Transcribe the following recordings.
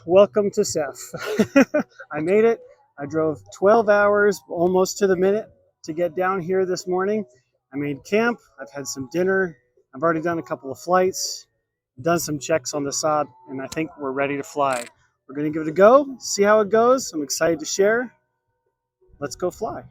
welcome to SEFF. I made it. I drove 12 hours almost to the minute to get down here this morning. I made camp. I've had some dinner. I've already done a couple of flights, done some checks on the Saab, and I think we're ready to fly. We're going to give it a go, see how it goes. I'm excited to share. Let's go fly.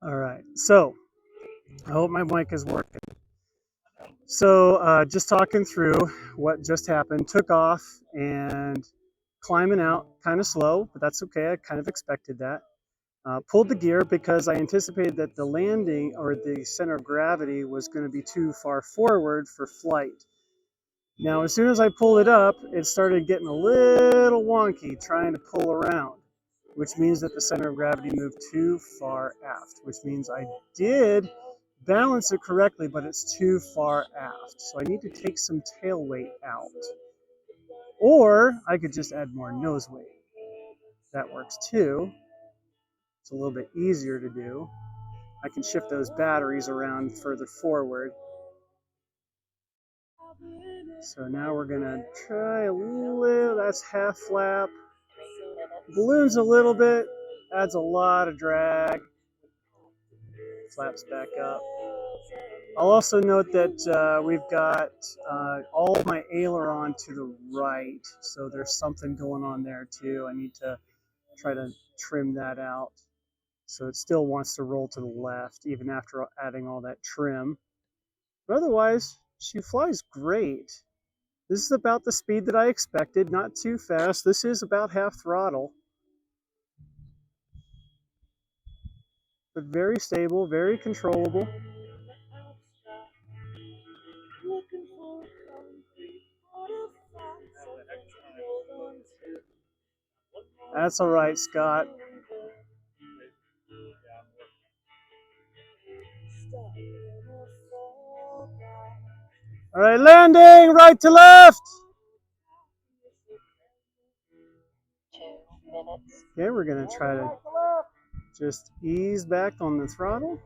All right, so I hope my mic is working. So just talking through what just happened, took off and climbing out kind of slow, but that's okay. I kind of expected that. Pulled the gear because I anticipated that the landing or the center of gravity was going to be too far forward for flight. Now, as soon as I pulled it up, it started getting a little wonky trying to pull around, which means that the center of gravity moved too far aft, which means I did balance it correctly, but it's too far aft. So I need to take some tail weight out. Or I could just add more nose weight. That works too. It's a little bit easier to do. I can shift those batteries around further forward. So now we're gonna try a little, that's half flap. Balloons a little bit, adds a lot of drag. Flaps back up. I'll also note that we've got all my aileron to the right, so there's something going on there too. I need to try to trim that out. So it still wants to roll to the left, even after adding all that trim. But otherwise, she flies great. This is about the speed that I expected, not too fast. This is about half throttle. But very stable, very controllable. That's all right, Scott. All right, landing, right to left. 2 minutes. Okay, we're gonna try to just ease back on the throttle.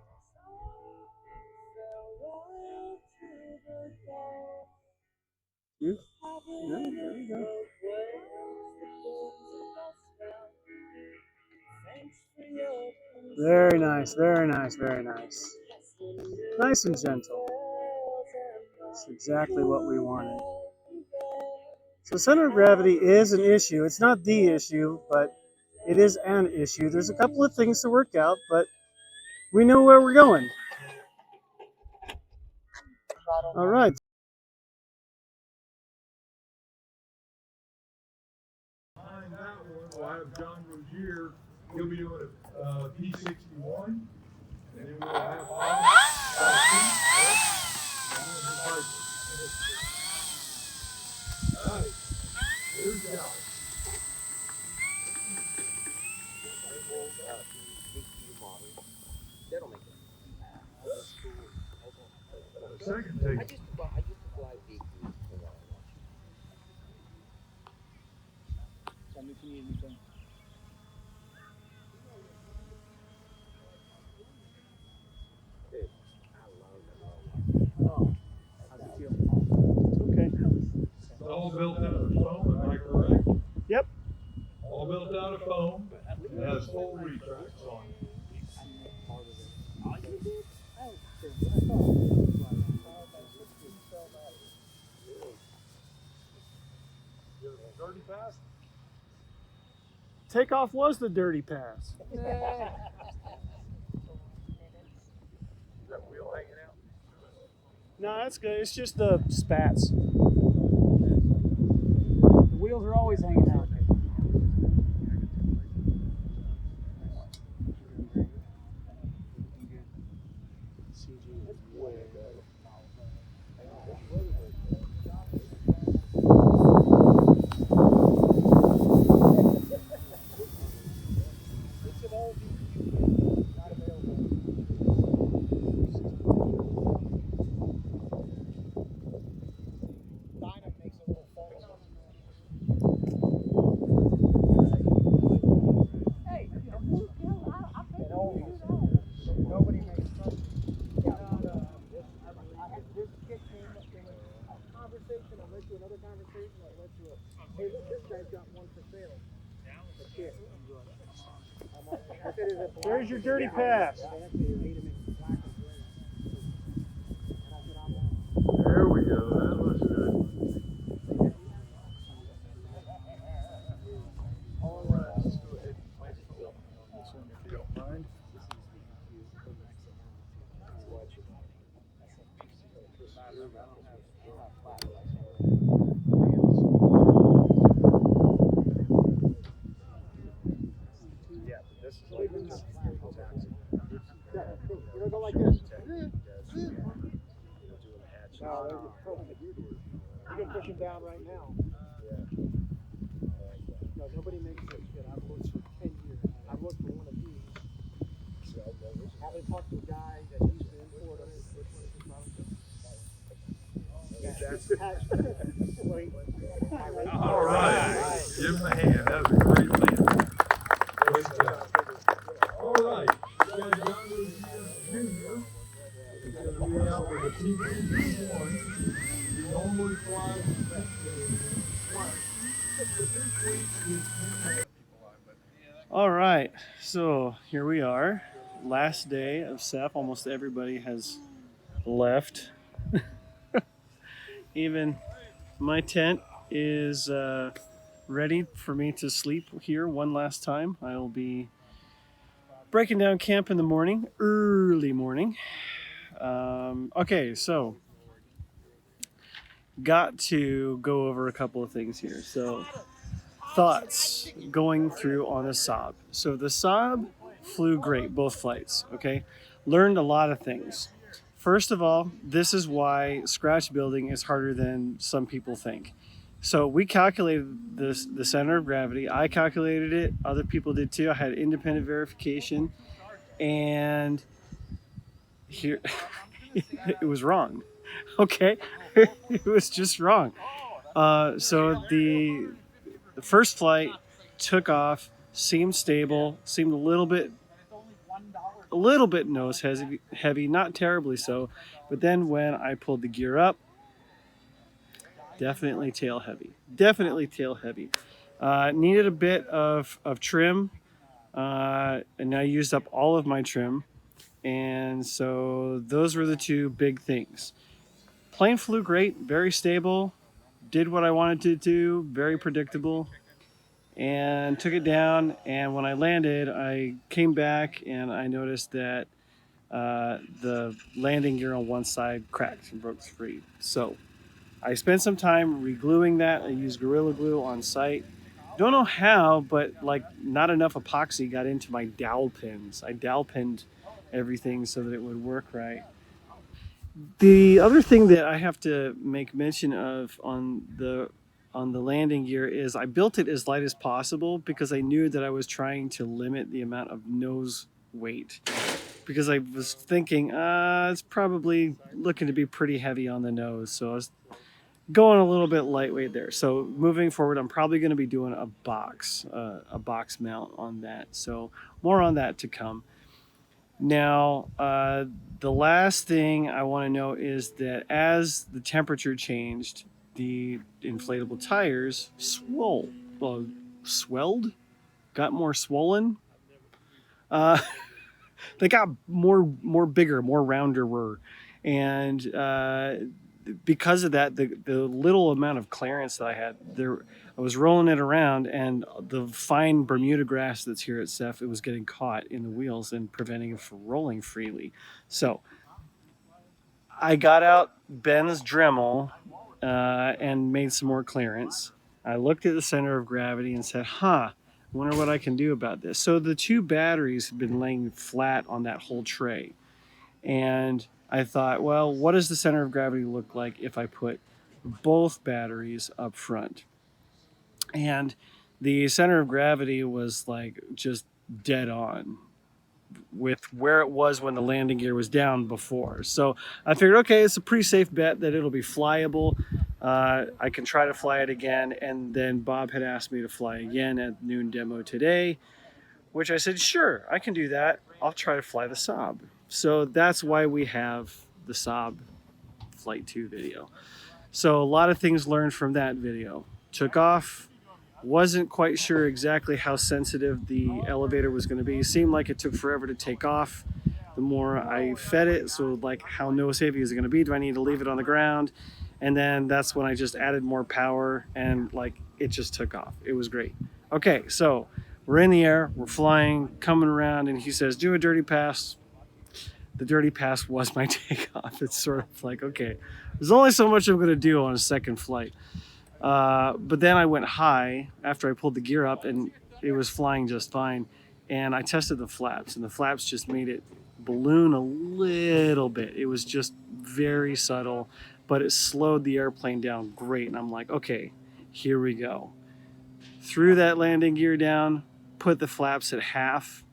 Yeah, there we go. Very nice, very nice, very nice. Nice and gentle. That's exactly what we wanted. So center of gravity is an issue. It's not the issue, but it is an issue. There's a couple of things to work out, but we know where we're going. All right. Behind that one, we'll have John Rozier. He'll be doing a B.17, and then we'll have There's John. Second take. I used to fly big. Okay. It's all built out of foam, am I correct? Yep. All built out of foam. It has full retracts on it. Takeoff was the dirty pass. Is that wheel hanging out? No, that's good. It's just the spats. The wheels are always hanging out. There's your dirty pass. There we go. That looks good. All right, let's go ahead and place the wheel on this one if you don't mind. Yeah, but this is like this. It'll go like this. No, You can push him down right now. No, nobody makes this shit. I've worked for 10 years. I've worked for one of these. Having talked to a guy that used to import them. all right. Give him a hand. That was a great land. Great job. All right. We got John Rozier Jr. He's going to be out with a T-1. He normally flies All right, so here we are. Last day of SEFF. Almost everybody has left. Even my tent is ready for me to sleep here one last time. I'll be breaking down camp in the morning, early morning. Okay, so got to go over a couple of things here. So thoughts going through on a Saab. So the Saab flew great, both flights, okay? Learned a lot of things. First of all, this is why scratch building is harder than some people think. So we calculated the center of gravity. I calculated it. Other people did too. I had independent verification. And here, it was wrong, okay? It was just wrong. So the first flight took off, seemed stable, seemed a little bit nose heavy, not terribly so. But then when I pulled the gear up, definitely tail heavy. Needed a bit of trim, and I used up all of my trim. And so those were the two big things. Plane flew great, very stable, did what I wanted to do, very predictable, and took it down. And when I landed, I came back and I noticed that the landing gear on one side cracked and broke free. So I spent some time re-gluing that. I used Gorilla Glue on site. Don't know how, but like not enough epoxy got into my dowel pins. I dowel pinned everything so that it would work right. The other thing that I have to make mention of on the landing gear is I built it as light as possible because I knew that I was trying to limit the amount of nose weight. Because I was thinking, it's probably looking to be pretty heavy on the nose, so I was going a little bit lightweight there. So moving forward, I'm probably going to be doing a box mount on that. So more on that to come. Now, the last thing I want to note is that as the temperature changed, the inflatable tires swelled, got more swollen. They got more bigger, more rounder, and because of that, the little amount of clearance that I had there, I was rolling it around, and the fine Bermuda grass that's here at SEFF, it was getting caught in the wheels and preventing it from rolling freely. So I got out Ben's Dremel and made some more clearance. I looked at the center of gravity and said, huh, I wonder what I can do about this. So the 2 batteries had been laying flat on that whole tray. And I thought, well, what does the center of gravity look like if I put both batteries up front? And the center of gravity was like just dead on with where it was when the landing gear was down before. So I figured, okay, it's a pretty safe bet that it'll be flyable. I can try to fly it again. And then Bob had asked me to fly again at noon demo today, which I said, sure, I can do that. I'll try to fly the Saab. So that's why we have the Saab Flight 2 video. So a lot of things learned from that video. Took off, wasn't quite sure exactly how sensitive the elevator was going to be. It seemed like it took forever to take off. The more I fed it, so like how nose heavy is it going to be? Do I need to leave it on the ground? And then that's when I just added more power and like it just took off. It was great. Okay, so we're in the air, we're flying, coming around, and he says, do a dirty pass. The dirty pass was my takeoff. It's sort of like, okay, there's only so much I'm going to do on a second flight. But then I went high after I pulled the gear up, and it was flying just fine. And I tested the flaps, and the flaps just made it balloon a little bit. It was just very subtle, but it slowed the airplane down great. And I'm like, okay, here we go. Threw that landing gear down, put the flaps at half,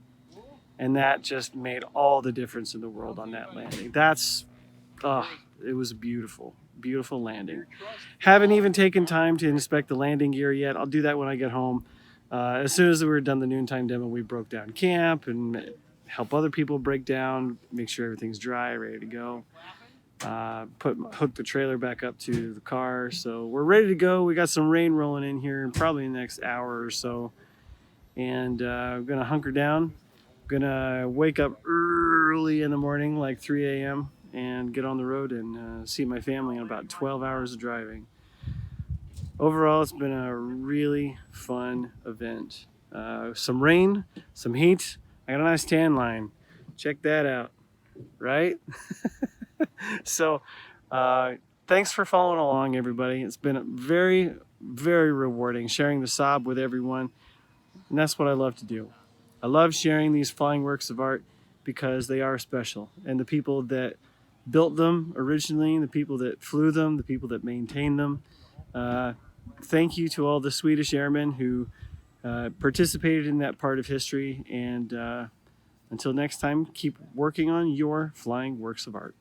and that just made all the difference in the world on that landing. It was a beautiful, beautiful landing. Haven't even taken time to inspect the landing gear yet. I'll do that when I get home. As soon as we were done the noontime demo, we broke down camp and help other people break down, make sure everything's dry, ready to go. Hook the trailer back up to the car. So we're ready to go. We got some rain rolling in here probably in the next hour or so. And I'm going to hunker down. Gonna wake up early in the morning, like 3 a.m. and get on the road and see my family in about 12 hours of driving. Overall, it's been a really fun event. Some rain, some heat. I got a nice tan line. Check that out, right? So thanks for following along, everybody. It's been very, very rewarding sharing the Saab with everyone, and that's what I love to do. I love sharing these flying works of art because they are special. And the people that built them originally, the people that flew them, the people that maintain them, thank you to all the Swedish airmen who participated in that part of history. And until next time, keep working on your flying works of art.